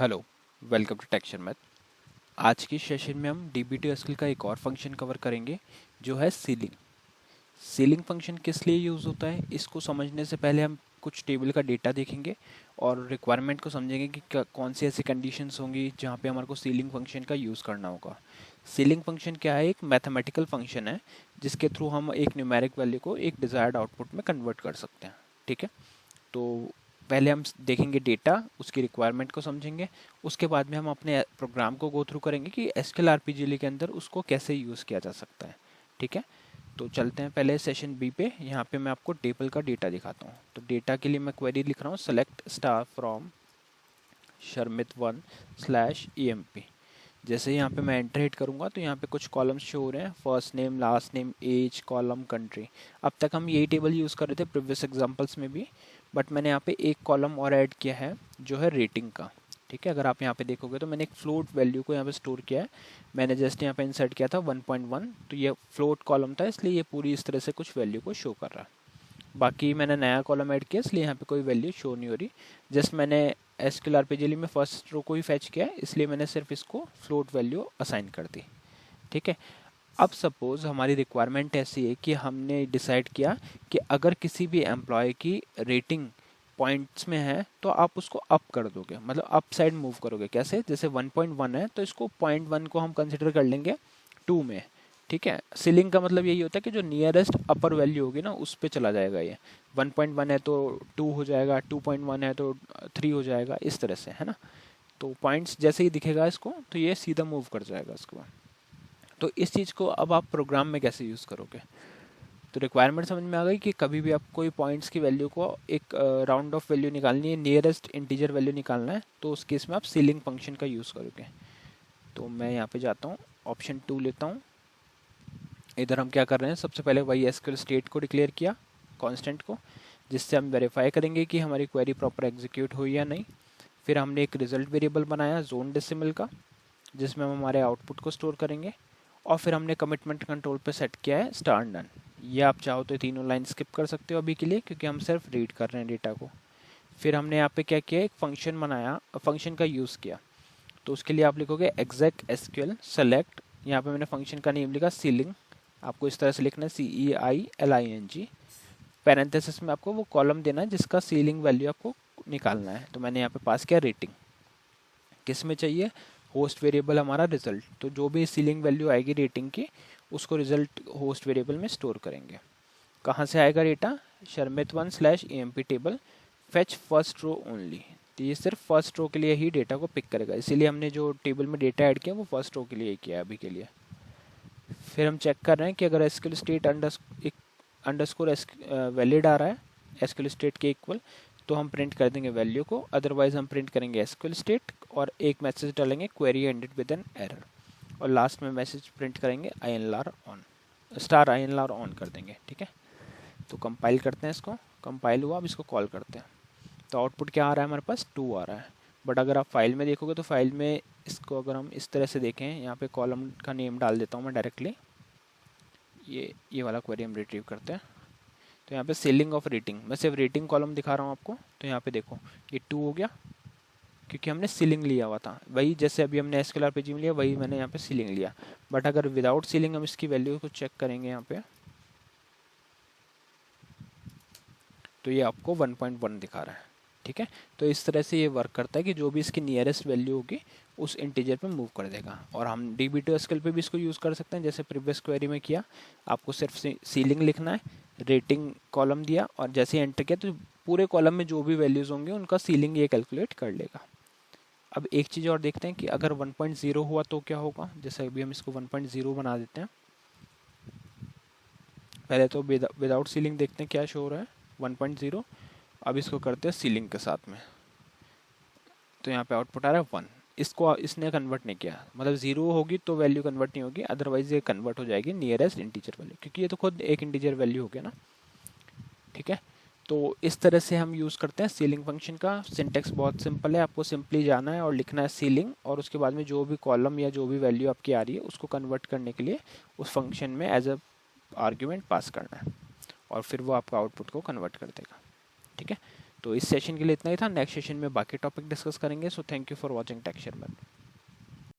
Hello, welcome to texture math. आज की session में हम db2 का एक और फंक्शन कवर करेंगे जो है सीलिंग। सीलिंग फंक्शन किस लिए यूज़ होता है, इसको समझने से पहले हम कुछ टेबल का डेटा देखेंगे और रिक्वायरमेंट को समझेंगे कि कौन सी ऐसी कंडीशंस होंगी जहाँ पे हमारे को सीलिंग फंक्शन का यूज़ करना होगा। सीलिंग फंक्शन क्या है? एक मैथमेटिकल फंक्शन है जिसके थ्रू हम एक न्यूमेरिक वैल्यू को एक डिज़ायर्ड आउटपुट में कन्वर्ट कर सकते हैं। ठीक है, तो पहले हम देखेंगे डेटा, उसकी रिक्वायरमेंट को समझेंगे। उसके बाद में हम अपने प्रोग्राम को गो थ्रू करेंगे कि एसक्यूएल आरपीजीएल के अंदर उसको कैसे यूज़ किया जा सकता है। ठीक है, तो चलते हैं पहले सेशन बी पे। यहाँ पे मैं आपको टेबल का डेटा दिखाता हूँ। तो डेटा के लिए मैं क्वेरी लिख रहा हूँ, select star from Sharmit 1 slash EMP। जैसे यहाँ पे मैं एंटर हिट करूँगा तो यहाँ पे कुछ कॉलम्स शो हो रहे हैं, first name, last name, age, column, country. अब तक हम यही टेबल यूज़ कर रहे थे प्रीवियस एग्जांपल्स में भी, बट मैंने यहाँ पे एक कॉलम और ऐड किया है जो है रेटिंग का। ठीक है, अगर आप यहाँ पे देखोगे तो मैंने एक फ्लोट वैल्यू को यहाँ पे स्टोर किया है। मैंने जस्ट यहाँ पे इंसर्ट किया था 1.1, तो ये फ्लोट कॉलम था इसलिए ये पूरी इस तरह से कुछ वैल्यू को शो कर रहा है। बाकी मैंने नया कॉलम ऐड किया इसलिए यहाँ पे कोई वैल्यू शो नहीं हो रही। जस्ट मैंने एसक्यूएल आरपीजीएल में फर्स्ट रो को ही फैच किया है, इसलिए मैंने सिर्फ इसको फ्लोट वैल्यू असाइन कर दी। ठीक है, अब सपोज हमारी रिक्वायरमेंट ऐसी है कि हमने डिसाइड किया कि अगर किसी भी एम्प्लॉय की रेटिंग पॉइंट्स में है तो आप उसको अप कर दोगे, मतलब अप साइड मूव करोगे। कैसे? जैसे 1.1 है तो इसको 0.1 को हम कंसिडर कर लेंगे 2 में। ठीक है, सीलिंग का मतलब यही होता है कि जो नियरेस्ट अपर वैल्यू होगी ना उस पे चला जाएगा। ये 1.1 है तो 2 हो जाएगा, 2.1 है तो 3 हो जाएगा, इस तरह से, है ना। तो पॉइंट्स जैसे ही दिखेगा इसको तो ये सीधा मूव कर जाएगा इसके बाद। तो इस चीज़ को अब आप प्रोग्राम में कैसे यूज़ करोगे? तो रिक्वायरमेंट समझ में आ गई कि कभी भी आप कोई पॉइंट्स की वैल्यू को एक राउंड ऑफ वैल्यू निकालनी है, नियरेस्ट इंटीजर वैल्यू निकालना है, तो उस केस में आप सीलिंग फंक्शन का यूज़ करोगे। तो मैं यहाँ पे जाता हूँ, ऑप्शन 2 लेता हूँ। इधर हम क्या कर रहे हैं, सबसे पहले वही एसक्यूएल स्टेट को डिक्लेयर किया, कांस्टेंट को, जिससे हम वेरीफाई करेंगे कि हमारी क्वेरी प्रॉपर एग्जीक्यूट हुई या नहीं। फिर हमने एक रिजल्ट वेरिएबल बनाया जोन डेसिमल का, जिसमें हम हमारे आउटपुट को स्टोर करेंगे। और फिर हमने कमिटमेंट कंट्रोल पे सेट किया है स्टार डन। ये आप चाहो तो तीनों लाइन स्किप कर सकते हो अभी के लिए, क्योंकि हम सिर्फ रीड कर रहे हैं डेटा को। फिर हमने यहाँ पे क्या किया, एक फंक्शन बनाया, फंक्शन का यूज़ किया। तो उसके लिए आप लिखोगे exec SQL select, यहाँ पे मैंने फंक्शन का नेम लिखा सीलिंग। आपको इस तरह से लिखना है CEILING। पैरेंथेसिस में आपको वो कॉलम देना है जिसका सीलिंग वैल्यू आपको निकालना है। तो मैंने यहाँ पे पास किया रेटिंग। किस में चाहिए? होस्ट वेरिएबल हमारा रिजल्ट, तो जो भी सीलिंग वैल्यू आएगी रेटिंग की उसको रिजल्ट होस्ट वेरिएबल में स्टोर करेंगे। कहाँ से आएगा data? Sharmit 1 slash EMP table fetch first row only. तो ये सिर्फ फर्स्ट रो के लिए ही डेटा को पिक करेगा, इसीलिए हमने जो टेबल में डेटा ऐड किया वो फर्स्ट रो के लिए किया है अभी के लिए। फिर हम चेक कर रहे हैं कि अगर एसक्यूएल स्टेट अंडरस्कोर वैलिड आ रहा है एसक्यूएल स्टेट के इक्वल, तो हम प्रिंट कर देंगे वैल्यू को। अदरवाइज हम प्रिंट करेंगे एसक्यूएल स्टेट और एक मैसेज डालेंगे query ended with an error, और लास्ट में मैसेज प्रिंट करेंगे INLR on, star INLR on कर देंगे। ठीक है, तो कंपाइल करते हैं इसको। कंपाइल हुआ, अब इसको कॉल करते हैं। तो आउटपुट क्या आ रहा है हमारे पास? 2 आ रहा है। बट अगर आप फाइल में देखोगे तो फाइल में इसको अगर हम इस तरह से देखें, यहाँ पे कॉलम का नेम डाल देता हूँ मैं डायरेक्टली। ये वाला क्वेरी हम रिट्रीव करते हैं। तो यहाँ पे सीलिंग ऑफ रेटिंग, मैं सिर्फ रेटिंग कॉलम दिखा रहा हूँ आपको। तो यहाँ पे देखो ये 2 हो गया क्योंकि हमने सीलिंग लिया हुआ था। वही जैसे अभी हमने एसक्यूएल आरपीजी में लिया, वही मैंने यहाँ पे सीलिंग लिया। बट अगर विदाउट सीलिंग हम इसकी वैल्यू को चेक करेंगे यहाँ पे, तो ये आपको 1.1 दिखा रहा है। ठीक है, तो इस तरह से ये वर्क करता है कि जो भी इसकी नियरेस्ट वैल्यू होगी उस इंटीजर पे मूव कर देगा। और हम db2 पे भी इसको यूज़ कर सकते हैं, जैसे प्रीवियस क्वेरी में किया। आपको सिर्फ सीलिंग लिखना है, रेटिंग कॉलम दिया, और जैसे ही एंटर किया तो पूरे कॉलम में जो भी वैल्यूज़ होंगे उनका सीलिंग ये कैलकुलेट कर लेगा। अब एक चीज़ और देखते हैं कि अगर 1.0 हुआ तो क्या होगा। जैसे अभी हम इसको 1.0 बना देते हैं। पहले तो विदाउट सीलिंग देखते हैं क्या शो हो रहा है, 1.0। अब इसको करते हैं सीलिंग के साथ में, तो यहाँ पे आउटपुट आ रहा है 1। इसको इसने कन्वर्ट नहीं किया, मतलब 0 होगी तो वैल्यू कन्वर्ट नहीं होगी, अदरवाइज ये कन्वर्ट हो जाएगी नियरेस्ट इंटीजर वैल्यू, क्योंकि ये तो खुद एक इंटीजर वैल्यू हो गया ना। ठीक है, तो इस तरह से हम यूज़ करते हैं सीलिंग फंक्शन का। सिंटेक्स बहुत सिंपल है, आपको सिंपली जाना है और लिखना है सीलिंग, और उसके बाद में जो भी कॉलम या जो भी वैल्यू आपकी आ रही है उसको कन्वर्ट करने के लिए उस फंक्शन में एज अ आर्ग्यूमेंट पास करना है, और फिर वो आपका आउटपुट को कन्वर्ट कर देगा। ठीक है, तो इस सेशन के लिए इतना ही था। नेक्स्ट सेशन में बाकी टॉपिक डिस्कस करेंगे। So thank you for watching texture math.